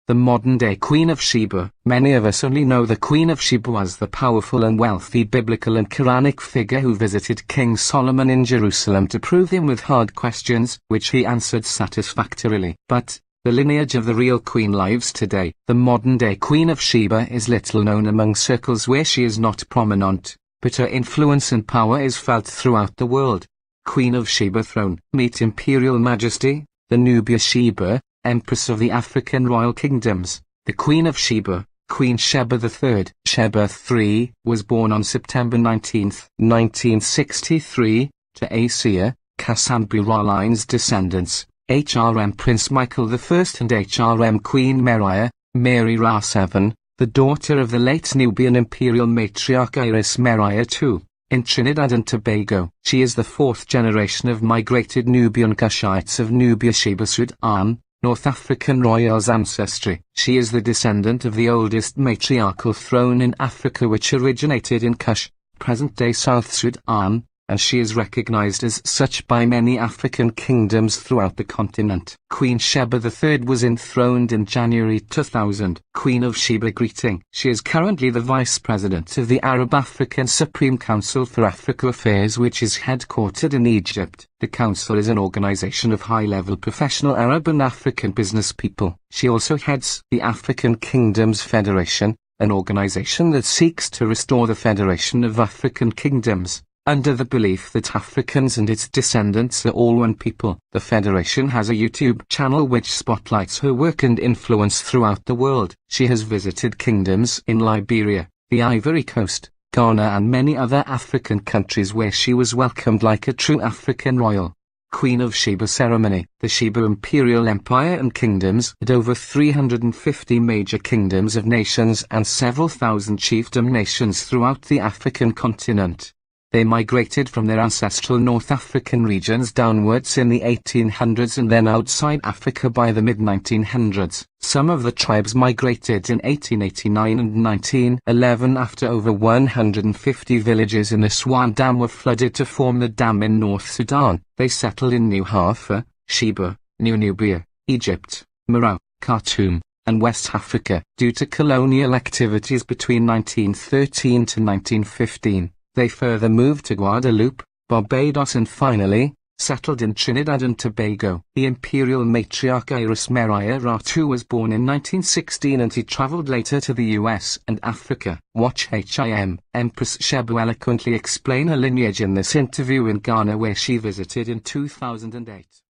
the modern-day Queen of Sheba. Many of us only know the Queen of Sheba as the powerful and wealthy biblical and Quranic figure who visited King Solomon in Jerusalem to prove him with hard questions, which he answered satisfactorily. But the lineage of the real queen lives today. The modern-day Queen of Sheba is little known among circles where she is not prominent, but her influence and power is felt throughout the world. Queen of Sheba throne. Meet Imperial Majesty, the Nubia Sheba, Empress of the African Royal Kingdoms, the Queen of Sheba, Queen Sheeba III. Sheeba III was born on September 19, 1963, to Asia, Cassandra line's descendants, HRM Prince Michael I and HRM Queen Mary Ra VII, the daughter of the late Nubian imperial matriarch Iris Meriah II. In Trinidad and Tobago, she is the fourth generation of migrated Nubian Kushites of Nubia Sheba Sudan, North African royals' ancestry. She is the descendant of the oldest matriarchal throne in Africa, which originated in Kush, present-day South Sudan, and she is recognized as such by many African kingdoms throughout the continent. Queen Sheeba III was enthroned in January 2000. Queen of Sheba greeting. She is currently the Vice President of the Arab African Supreme Council for Africa Affairs, which is headquartered in Egypt. The Council is an organization of high-level professional Arab and African business people. She also heads the African Kingdoms Federation, an organization that seeks to restore the Federation of African Kingdoms, under the belief that Africans and its descendants are all one people. The Federation has a YouTube channel which spotlights her work and influence throughout the world. She has visited kingdoms in Liberia, the Ivory Coast, Ghana and many other African countries where she was welcomed like a true African royal. Queen of Sheba ceremony. The Sheba Imperial Empire and Kingdoms had over 350 major kingdoms of nations and several thousand chiefdom nations throughout the African continent. They migrated from their ancestral North African regions downwards in the 1800s and then outside Africa by the mid-1900s. Some of the tribes migrated in 1889 and 1911 after over 150 villages in the Swan Dam were flooded to form the dam in North Sudan. They settled in New Hafa, Sheba, New Nubia, Egypt, Meroe, Khartoum, and West Africa. Due to colonial activities between 1913 to 1915. They further moved to Guadeloupe, Barbados and finally, settled in Trinidad and Tobago. The imperial matriarch Iris Meriah Ra II was born in 1916 and he traveled later to the US and Africa. Watch Empress Sheeba eloquently explain her lineage in this interview in Ghana where she visited in 2008.